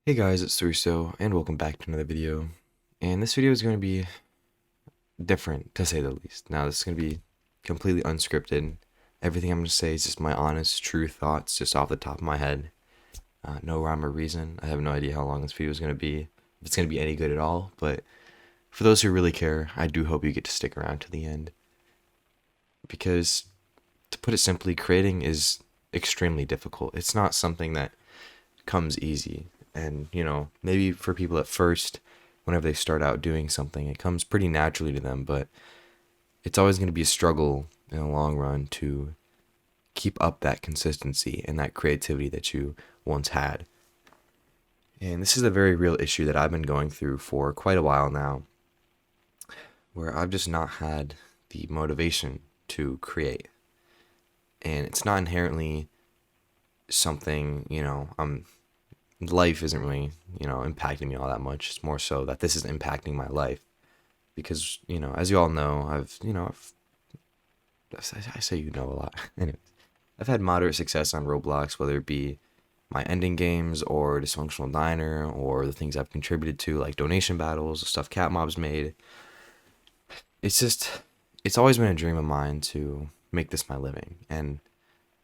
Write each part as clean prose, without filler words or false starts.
Hey guys, it's Thrusto, and welcome back to another video. And this video is going to be different, to say the least. Now, this is going to be completely unscripted. Everything I'm going to say is just my honest, true thoughts, just off the top of my head. No rhyme or reason. I have no idea how long this video is going to be, if it's going to be any good at all, but for those who really care, I do hope you get to stick around to the end. Because, to put it simply, creating is extremely difficult. It's not something that comes easy. And, maybe for people at first, whenever they start out doing something, it comes pretty naturally to them, but it's always going to be a struggle in the long run to keep up that consistency and that creativity that you once had. And this is a very real issue that I've been going through for quite a while now, where I've just not had the motivation to create. And it's not inherently something, life isn't really, impacting me all that much. It's more so that this is impacting my life because, as you all know, I say a lot. Anyways, I've had moderate success on Roblox, whether it be my ending games or Dysfunctional Diner or the things I've contributed to, like donation battles, the stuff Cat Mob's made. It's always been a dream of mine to make this my living. And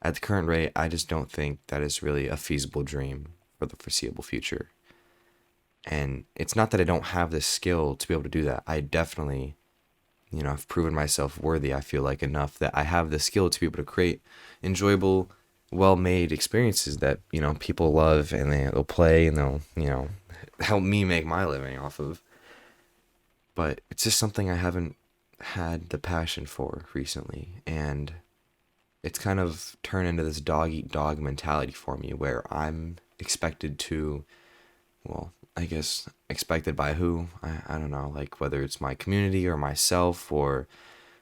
at the current rate, I just don't think that is really a feasible dream for the foreseeable future. And it's not that I don't have the skill to be able to do that. I definitely, I've proven myself worthy, I feel like, enough that I have the skill to be able to create enjoyable, well-made experiences that, people love and they'll play and they'll, help me make my living off of. But it's just something I haven't had the passion for recently. And it's kind of turned into this dog eat dog mentality for me where I'm expected to, well, I guess expected by who? I don't know, like whether it's my community or myself or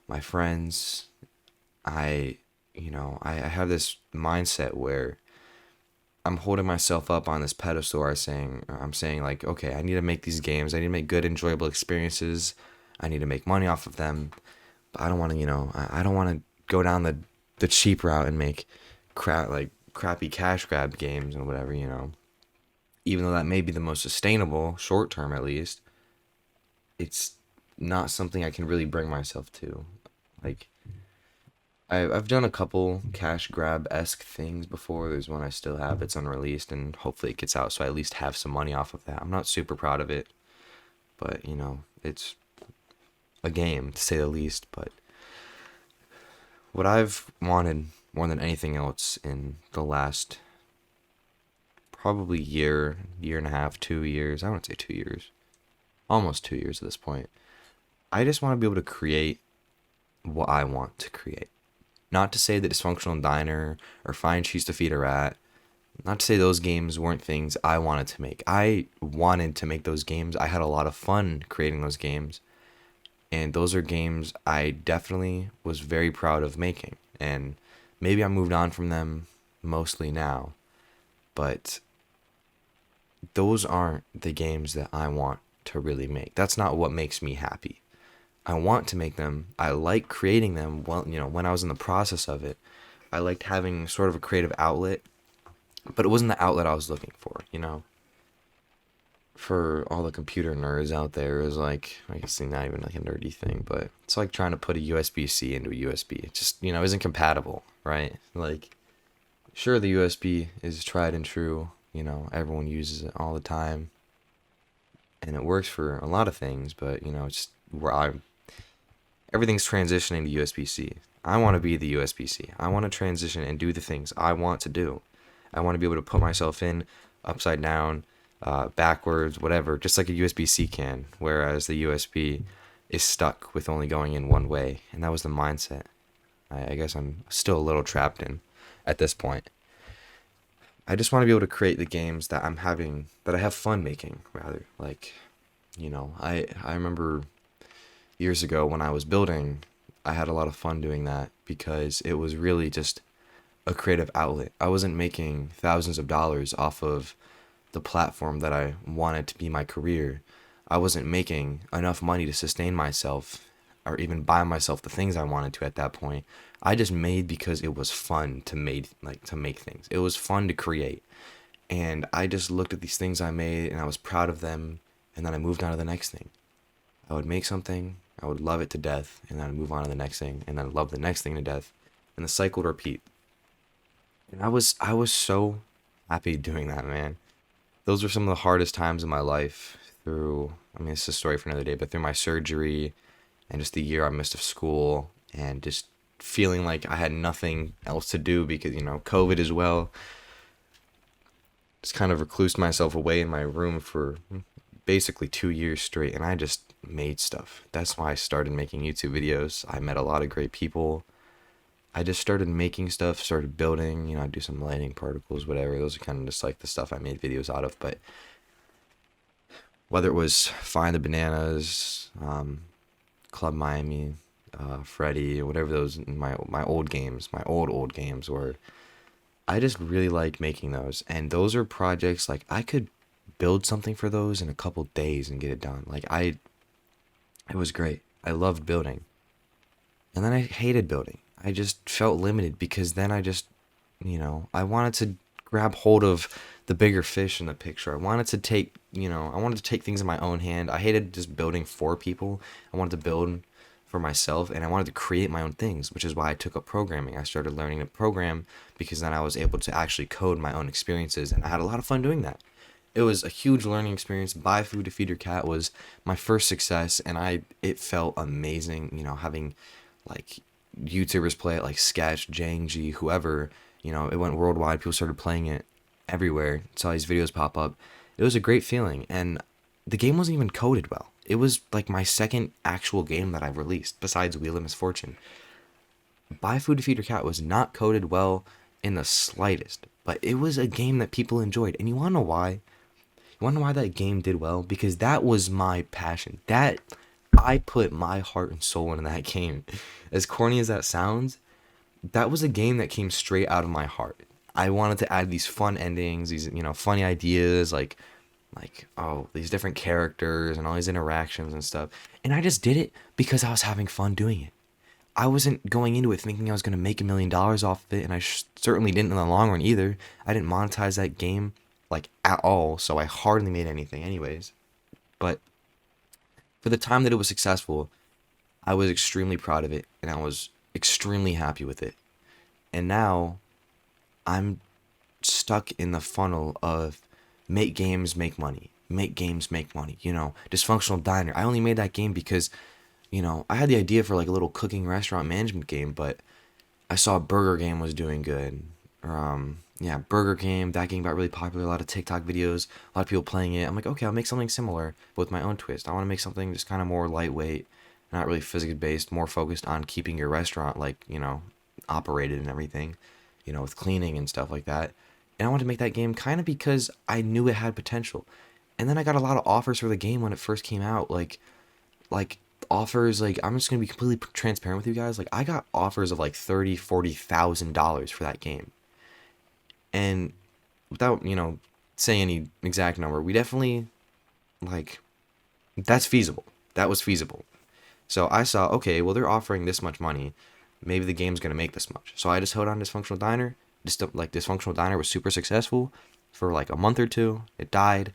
my friends. I have this mindset where I'm holding myself up on this pedestal or I'm saying like, okay, I need to make these games. I need to make good, enjoyable experiences. I need to make money off of them. But I don't want to, I don't want to go down the cheap route and make crappy cash grab games and whatever, even though that may be the most sustainable, short term at least, it's not something I can really bring myself to. Like, I've done a couple cash grab esque things before. There's one I still have that's unreleased, and hopefully it gets out so I at least have some money off of that. I'm not super proud of it, but it's a game to say the least. But what I've wanted more than anything else in the last probably year and a half, 2 years. I wouldn't say 2 years. Almost 2 years at this point. I just want to be able to create what I want to create. Not to say that Dysfunctional Diner or Find Cheese to Feed a Rat, not to say those games weren't things I wanted to make. I wanted to make those games. I had a lot of fun creating those games. And those are games I definitely was very proud of making. And maybe I moved on from them mostly now. But those aren't the games that I want to really make. That's not what makes me happy. I want to make them. I like creating them. Well, when I was in the process of it, I liked having sort of a creative outlet, but it wasn't the outlet I was looking for. For all the computer nerds out there, it was like, I guess not even like a nerdy thing, but it's like trying to put a USB-C into a USB. It just, isn't compatible, right? Like, sure, the USB is tried and true. Everyone uses it all the time, and it works for a lot of things. But it's where everything's transitioning to USB-C. I want to be the USB-C. I want to transition and do the things I want to do. I want to be able to put myself in upside down, backwards, whatever, just like a USB-C can. Whereas the USB is stuck with only going in one way, and that was the mindset. I guess I'm still a little trapped in at this point. I just want to be able to create the games that that I have fun making, rather. Like, I remember years ago when I was building, I had a lot of fun doing that because it was really just a creative outlet. I wasn't making thousands of dollars off of the platform that I wanted to be my career. I wasn't making enough money to sustain myself or even buy myself the things I wanted to at that point. I just made because it was fun to make things. It was fun to create. And I just looked at these things I made and I was proud of them. And then I moved on to the next thing. I would make something, I would love it to death, and then I'd move on to the next thing, and then I'd love the next thing to death. And the cycle would repeat. And I was so happy doing that, man. Those were some of the hardest times in my life through, I mean, it's a story for another day, but through my surgery and just the year I missed of school and just feeling like I had nothing else to do because, COVID as well. Just kind of reclused myself away in my room for basically 2 years straight, and I just made stuff. That's why I started making YouTube videos. I met a lot of great people. I just started making stuff, started building, I do some lighting, particles, whatever. Those are kind of just like the stuff I made videos out of. But whether it was Find the Bananas, Club Miami, Freddy, whatever those my old games, my old games were, I just really like making those. And those are projects like I could build something for those in a couple days and get it done. It was great. I loved building. And then I hated building. I just felt limited because then I wanted to grab hold of the bigger fish in the picture. I wanted to take things in my own hand. I hated just building for people. I wanted to build for myself and I wanted to create my own things, which is why I took up programming. I started learning to program because then I was able to actually code my own experiences and I had a lot of fun doing that. It was a huge learning experience. Buy food to feed your cat was my first success and it felt amazing, having like YouTubers play it like Sketch, Jang G, whoever, it went worldwide. People started playing it everywhere. Saw these videos pop up. It was a great feeling. And the game wasn't even coded well. It was like my second actual game that I've released besides Wheel of Misfortune. Buy Food to Feed Your Cat was not coded well in the slightest, but it was a game that people enjoyed. And you want to know why? You want to know why that game did well? Because that was my passion. I put my heart and soul into that game. As corny as that sounds, that was a game that came straight out of my heart. I wanted to add these fun endings, these funny ideas, like oh, these different characters and all these interactions and stuff. And I just did it because I was having fun doing it. I wasn't going into it thinking I was going to make $1 million off of it, and I certainly didn't in the long run either. I didn't monetize that game like at all, so I hardly made anything anyways. But for the time that it was successful, I was extremely proud of it and I was extremely happy with it. And now I'm stuck in the funnel of make games, make money. Make games, make money. Dysfunctional Diner. I only made that game because, I had the idea for like a little cooking restaurant management game, but I saw Burger Game was doing good. Yeah, Burger Game, that game got really popular, a lot of TikTok videos, a lot of people playing it. I'm like, okay, I'll make something similar, but with my own twist. I want to make something just kind of more lightweight, not really physically based, more focused on keeping your restaurant, like, operated and everything, with cleaning and stuff like that. And I wanted to make that game kind of because I knew it had potential. And then I got a lot of offers for the game when it first came out, like offers, like, I'm just going to be completely transparent with you guys. Like, I got offers of like $30,000, $40,000 for that game. And without, saying any exact number, we definitely, like, that's feasible. That was feasible. So I saw, okay, well, they're offering this much money. Maybe the game's going to make this much. So I just held on Dysfunctional Diner. Dysfunctional Diner was super successful for like a month or two. It died.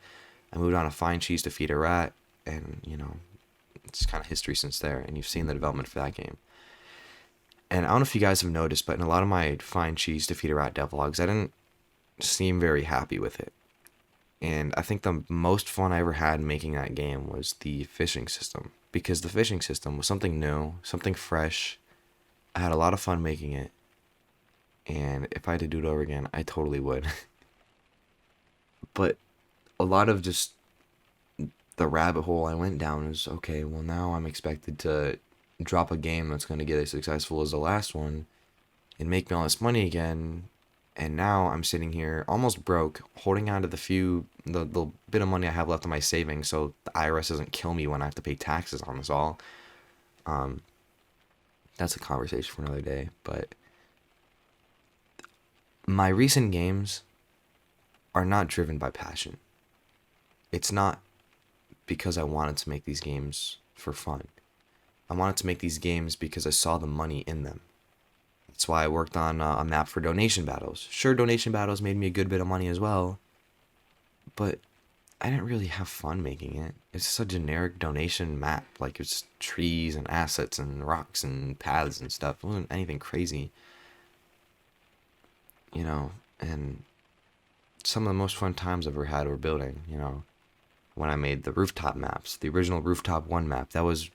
I moved on to Find Cheese to Feed a Rat. And, it's kind of history since there. And you've seen the development for that game. And I don't know if you guys have noticed, but in a lot of my Find Cheese to Feed a Rat devlogs, I didn't seem very happy with it. And I think the most fun I ever had making that game was the fishing system. Because the fishing system was something new, something fresh. I had a lot of fun making it. And if I had to do it over again, I totally would. But a lot of just the rabbit hole I went down is, okay, well, now I'm expected to drop a game that's going to get as successful as the last one and make me all this money again. And now I'm sitting here almost broke, holding on to the bit of money I have left in my savings so the IRS doesn't kill me when I have to pay taxes on this all. That's a conversation for another day. But my recent games are not driven by passion. It's not because I wanted to make these games for fun. I wanted to make these games because I saw the money in them. That's why I worked on a map for donation battles. Sure, donation battles made me a good bit of money as well, but I didn't really have fun making it. It's just a generic donation map. Like, it's trees and assets and rocks and paths and stuff. It wasn't anything crazy, you know. And some of the most fun times I've ever had were building, you know. When I made the rooftop maps, the original rooftop 1 map, that was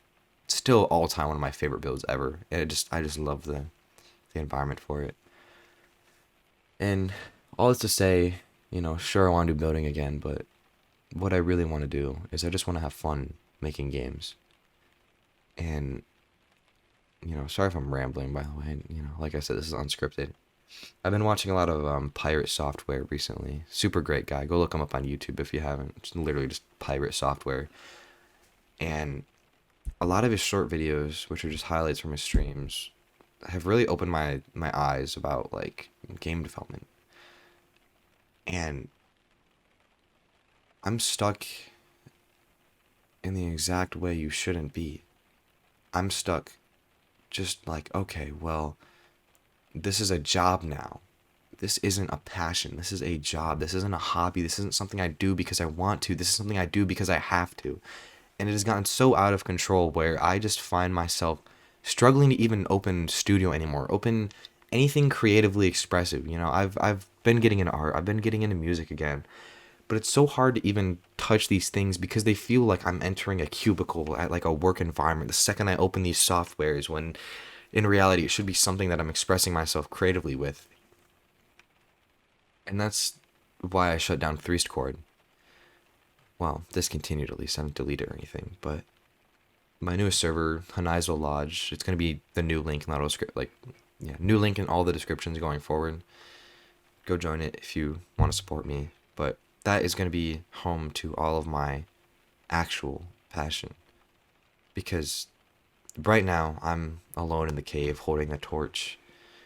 still all time one of my favorite builds ever. And I just love the environment for it. And all this to say, you know, sure I want to do building again, but what I really want to do is I just want to have fun making games. And, you know, sorry if I'm rambling, by the way. You know, like I said, this is unscripted. I've been watching a lot of Pirate Software recently. Super great guy. Go look him up on YouTube if you haven't. It's literally just Pirate Software. And a lot of his short videos, which are just highlights from his streams, have really opened my eyes about like game development. And I'm stuck in the exact way you shouldn't be. I'm stuck just like, okay, well, this is a job now. This isn't a passion. This is a job. This isn't a hobby. This isn't something I do because I want to. This is something I do because I have to. And it has gotten so out of control where I just find myself struggling to even open studio anymore. Open anything creatively expressive. You know, I've been getting into art. I've been getting into music again. But it's so hard to even touch these things because they feel like I'm entering a cubicle at like a work environment the second I open these softwares, when in reality it should be something that I'm expressing myself creatively with. And that's why I shut down Threestcord. Well, discontinued at least. I haven't deleted or anything. But my newest server, Hanaizo Lodge, it's going to be the new link in the script. Like, yeah, new link in all the descriptions going forward. Go join it if you want to support me. But that is going to be home to all of my actual passion. Because right now, I'm alone in the cave holding a torch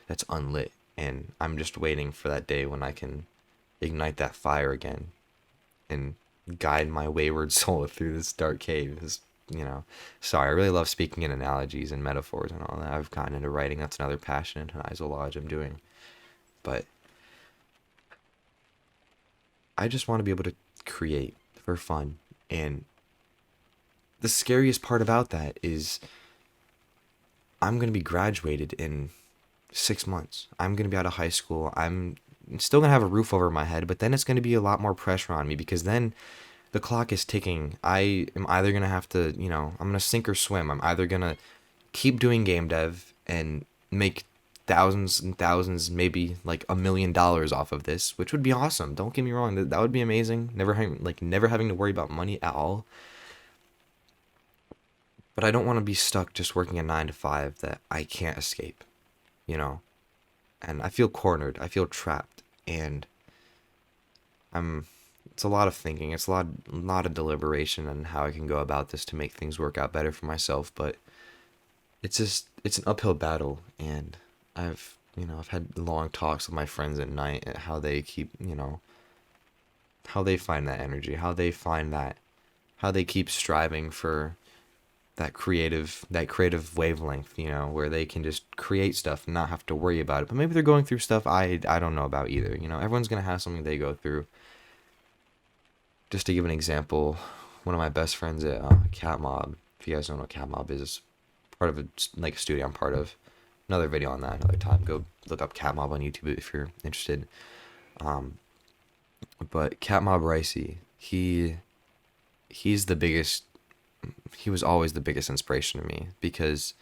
that's unlit. And I'm just waiting for that day when I can ignite that fire again and guide my wayward soul through this dark cave. Is, you know, sorry, I really love speaking in analogies and metaphors and all that. I've gotten into writing. That's another passion in Hanaizo Lodge I'm doing. But I just want to be able to create for fun. And the scariest part about that is I'm going to be graduated in 6 months. I'm going to be out of high school. I'm still going to have a roof over my head, but then it's going to be a lot more pressure on me because then the clock is ticking. I am either going to have to, you know, I'm going to sink or swim. I'm either going to keep doing game dev and make thousands and thousands, maybe like $1 million off of this, which would be awesome. Don't get me wrong. That would be amazing. Never having to worry about money at all. But I don't want to be stuck just working a 9 to 5 that I can't escape, you know? And I feel cornered. I feel trapped. And it's a lot of thinking. It's a lot of deliberation on how I can go about this to make things work out better for myself. But it's an uphill battle. And I've had long talks with my friends at night at how they keep, you know, how they find that energy, how they keep striving for that creative wavelength, you know, where they can just create stuff and not have to worry about it. But maybe they're going through stuff I don't know about either. You know, everyone's gonna have something they go through. Just to give an example, one of my best friends at Cat Mob, if you guys don't know what Cat Mob is, part of a studio I'm part of. Another video on that another time. Go look up Cat Mob on YouTube if you're interested. But Cat Mob Ricey, he's the biggest. He was always the biggest inspiration to me because,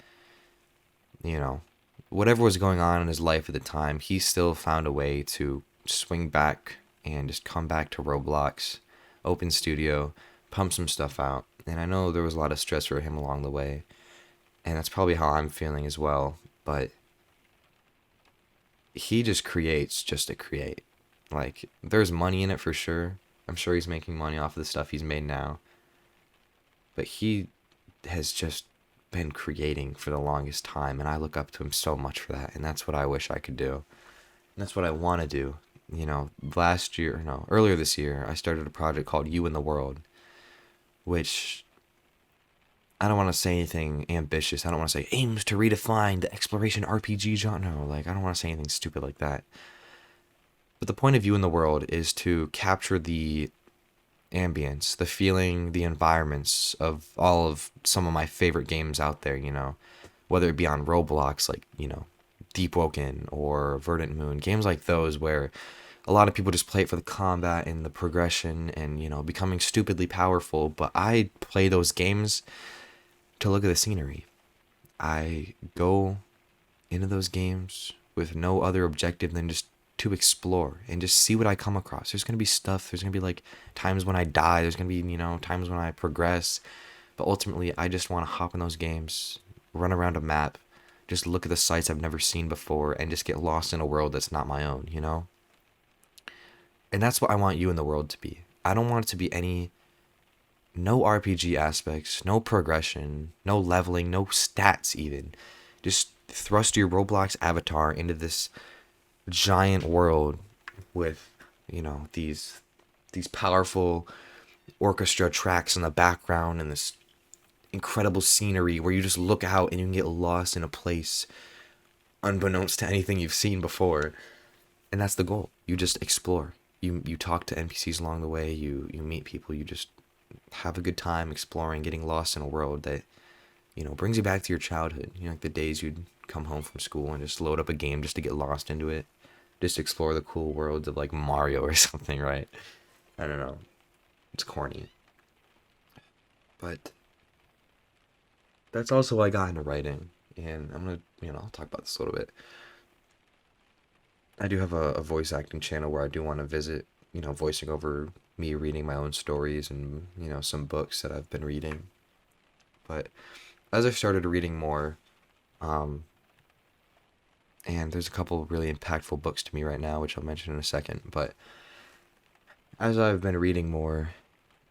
you know, whatever was going on in his life at the time, he still found a way to swing back and just come back to Roblox, open studio, pump some stuff out. And I know there was a lot of stress for him along the way, and that's probably how I'm feeling as well. But he just creates just to create. Like, there's money in it for sure. I'm sure he's making money off of the stuff he's made now. But he has just been creating for the longest time, and I look up to him so much for that, and that's what I wish I could do. And that's what I want to do. You know, earlier this year, I started a project called You in the World, which I don't want to say anything ambitious. I don't want to say aims to redefine the exploration RPG genre. No, like, I don't want to say anything stupid like that. But the point of You in the World is to capture the ambience, the feeling, the environments of all of some of my favorite games out there, you know, whether it be on Roblox, like, you know, Deep Woken or Verdant Moon, games like those where a lot of people just play it for the combat and the progression and, you know, becoming stupidly powerful. But I play those games to look at the scenery. I go into those games with no other objective than just to explore and just see what I come across. There's gonna be stuff. There's gonna be like times when I die. There's gonna be, you know, times when I progress. But ultimately, I just want to hop in those games, run around a map, just look at the sights I've never seen before, and just get lost in a world that's not my own. You know. And that's what I want you in the world to be. I don't want it to be no RPG aspects, no progression, no leveling, no stats even. Just thrust your Roblox avatar into this giant world with, you know, these powerful orchestra tracks in the background and this incredible scenery where you just look out and you can get lost in a place unbeknownst to anything you've seen before. And that's the goal. You just explore. You talk to NPCs along the way, you meet people, you just have a good time exploring, getting lost in a world that, you know, brings you back to your childhood. You know, like the days you'd come home from school and just load up a game just to get lost into it. Just explore the cool worlds of like Mario or something, right? I don't know. It's corny. But that's also why I got into writing. And I'm gonna, you know, I'll talk about this a little bit. I do have a voice acting channel where I do want to visit, you know, voicing over me reading my own stories and, you know, some books that I've been reading. But as I've started reading more, um, and there's a couple of really impactful books to me right now, which I'll mention in a second, but as I've been reading more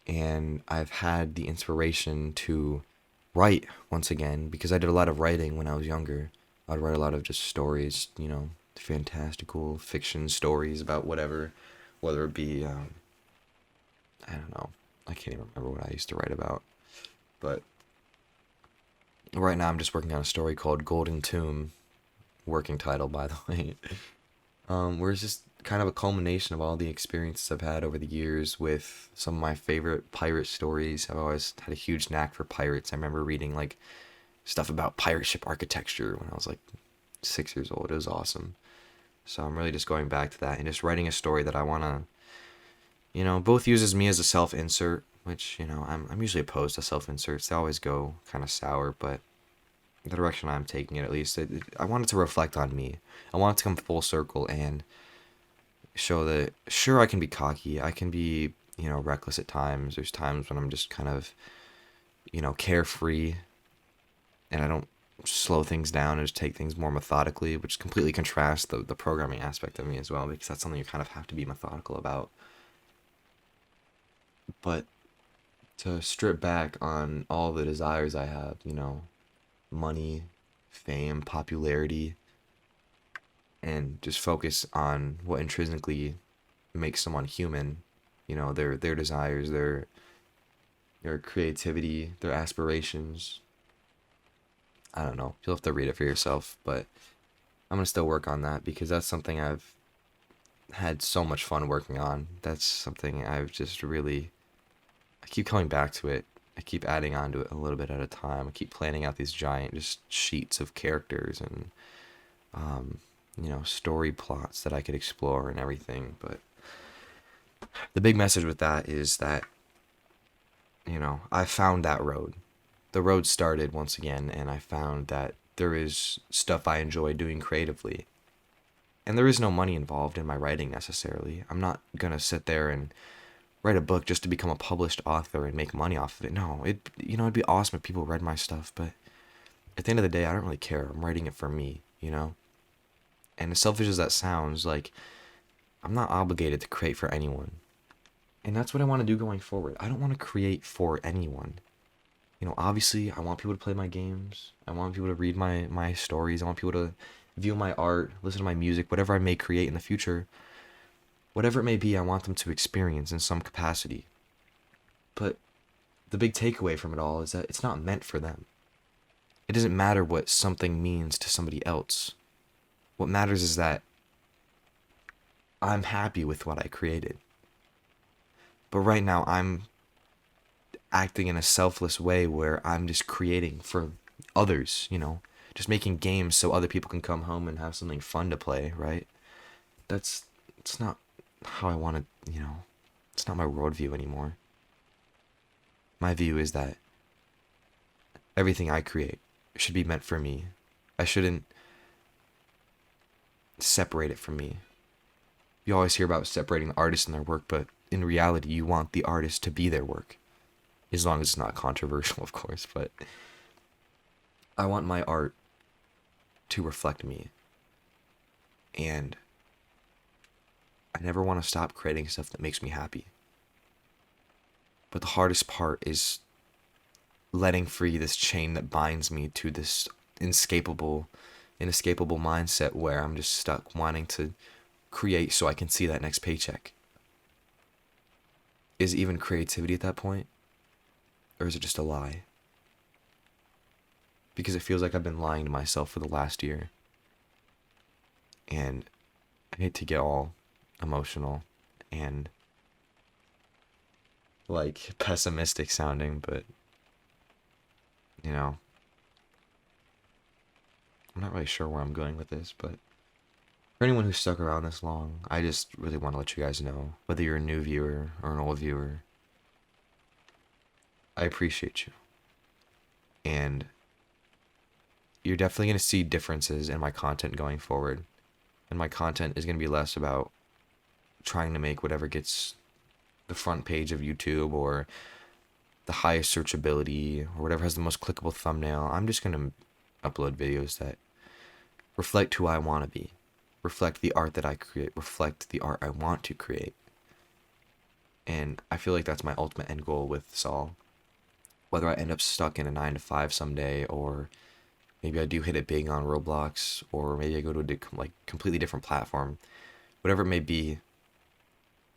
and I've had the inspiration to write once again, because I did a lot of writing when I was younger. I'd write a lot of just stories, you know, fantastical fiction stories about whatever, whether it be, I don't know, I can't even remember what I used to write about. But right now I'm just working on a story called Golden Tomb, working title by the way, where it's just kind of a culmination of all the experiences I've had over the years with some of my favorite pirate stories. I've always had a huge knack for pirates. I remember reading like stuff about pirate ship architecture when I was like 6 years old. It was awesome. So I'm really just going back to that and just writing a story that I want to, you know, both uses me as a self-insert, which, you know, I'm usually opposed to self-inserts. They always go kind of sour, but the direction I'm taking it, at least, I want it to reflect on me. I want it to come full circle and show that, sure, I can be cocky. I can be, you know, reckless at times. There's times when I'm just kind of, you know, carefree and I don't slow things down and just take things more methodically, which completely contrasts the programming aspect of me as well, because that's something you kind of have to be methodical about. But to strip back on all the desires I have, you know, money, fame, popularity, and just focus on what intrinsically makes someone human, you know, their desires, their creativity, their aspirations. I don't know. You'll have to read it for yourself, but I'm gonna still work on that because that's something I've had so much fun working on. That's something I've just really, I keep coming back to it. I keep adding on to it a little bit at a time. I keep planning out these giant just sheets of characters and, you know, story plots that I could explore and everything. But the big message with that is that, you know, I found that road. The road started once again, and I found that there is stuff I enjoy doing creatively. And there is no money involved in my writing necessarily. I'm not gonna sit there and write a book just to become a published author and make money off of it. No, you know, it'd be awesome if people read my stuff, but at the end of the day, I don't really care. I'm writing it for me, you know? And as selfish as that sounds, like, I'm not obligated to create for anyone. And that's what I want to do going forward. I don't want to create for anyone. You know, obviously, I want people to play my games. I want people to read my stories. I want people to view my art, listen to my music, whatever I may create in the future. Whatever it may be, I want them to experience in some capacity. But the big takeaway from it all is that it's not meant for them. It doesn't matter what something means to somebody else. What matters is that I'm happy with what I created. But right now, I'm acting in a selfless way where I'm just creating for others, just making games so other people can come home and have something fun to play, right? That's it's not how I want to, it's not my worldview anymore. My view is that everything I create should be meant for me. I shouldn't separate it from me. You always hear about separating the artist and their work, but in reality, you want the artist to be their work. As long as it's not controversial, of course, but I want my art to reflect me. And I never want to stop creating stuff that makes me happy. But the hardest part is letting free this chain that binds me to this inescapable mindset where I'm just stuck wanting to create so I can see that next paycheck. Is it even creativity at that point? Or is it just a lie? Because it feels like I've been lying to myself for the last year. And I hate to get all emotional and like pessimistic sounding, but you know, I'm not really sure where I'm going with this, but for anyone who's stuck around this long, I just really want to let you guys know, whether you're a new viewer or an old viewer, I appreciate you. And you're definitely going to see differences in my content going forward. And my content is going to be less about trying to make whatever gets the front page of YouTube or the highest searchability or whatever has the most clickable thumbnail. I'm just going to upload videos that reflect who I want to be, reflect the art that I create, reflect the art I want to create. And I feel like that's my ultimate end goal with Saul. Whether I end up stuck in a 9 to 5 someday, or maybe I do hit it big on Roblox, or maybe I go to a completely different platform, whatever it may be,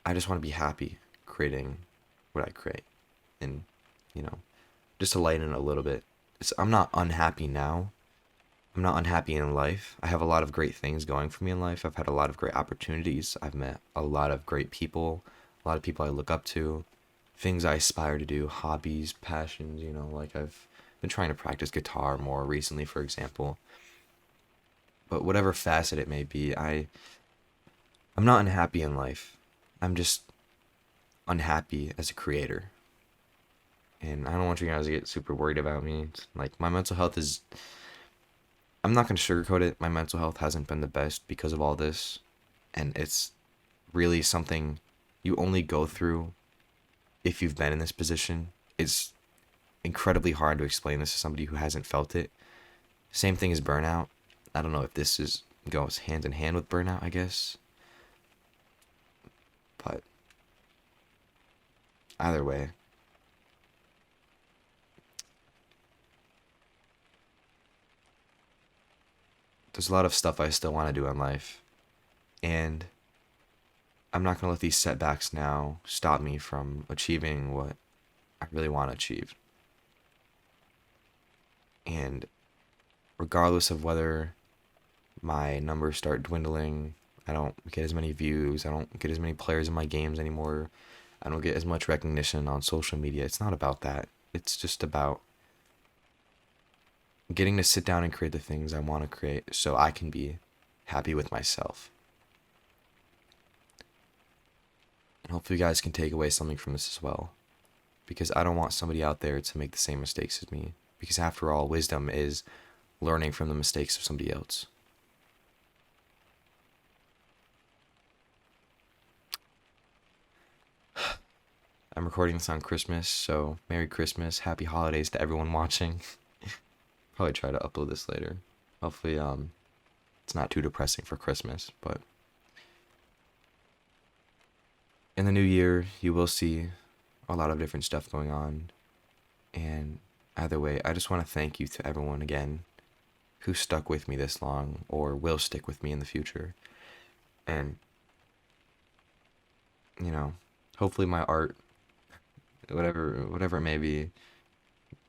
I just want to be happy creating what I create. And, just to lighten it a little bit. I'm not unhappy now. I'm not unhappy in life. I have a lot of great things going for me in life. I've had a lot of great opportunities. I've met a lot of great people, a lot of people I look up to, things I aspire to do, hobbies, passions, like I've been trying to practice guitar more recently, for example. But whatever facet it may be, I'm not unhappy in life. I'm just unhappy as a creator. And I don't want you guys to get super worried about me. It's like my mental health is, I'm not going to sugarcoat it. My mental health hasn't been the best because of all this. And it's really something you only go through if you've been in this position. It's incredibly hard to explain this to somebody who hasn't felt it. Same thing as burnout. I don't know if goes hand in hand with burnout, I guess. But either way, there's a lot of stuff I still want to do in life. And I'm not going to let these setbacks now stop me from achieving what I really want to achieve. And regardless of whether my numbers start dwindling, I don't get as many views, I don't get as many players in my games anymore, I don't get as much recognition on social media, it's not about that. It's just about getting to sit down and create the things I want to create so I can be happy with myself. And hopefully you guys can take away something from this as well. Because I don't want somebody out there to make the same mistakes as me. Because after all, wisdom is learning from the mistakes of somebody else. I'm recording this on Christmas, so Merry Christmas, Happy Holidays to everyone watching. Probably try to upload this later. Hopefully, it's not too depressing for Christmas, but in the new year, you will see a lot of different stuff going on. And either way, I just want to thank you to everyone again who stuck with me this long or will stick with me in the future. And, hopefully my art, whatever it may be,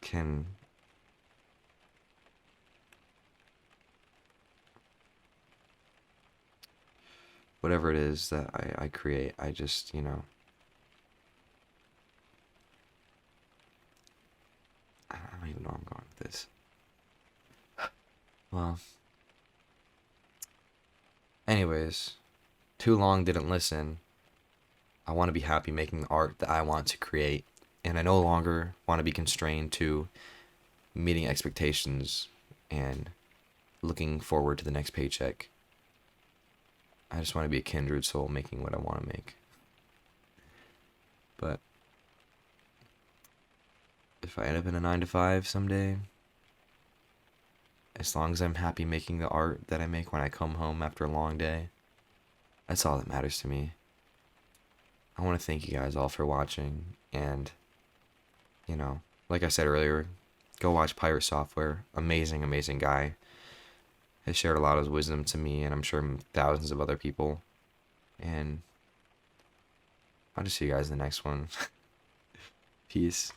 can whatever it is that I create, I just, is. Well, anyways, too long didn't listen. I want to be happy making the art that I want to create, and I no longer want to be constrained to meeting expectations and looking forward to the next paycheck. I just want to be a kindred soul making what I want to make. But if I end up in a 9 to 5 someday, as long as I'm happy making the art that I make when I come home after a long day, that's all that matters to me. I want to thank you guys all for watching, and, like I said earlier, go watch Pirate Software. Amazing, amazing guy. Has shared a lot of his wisdom to me, and I'm sure thousands of other people. And I'll just see you guys in the next one. Peace.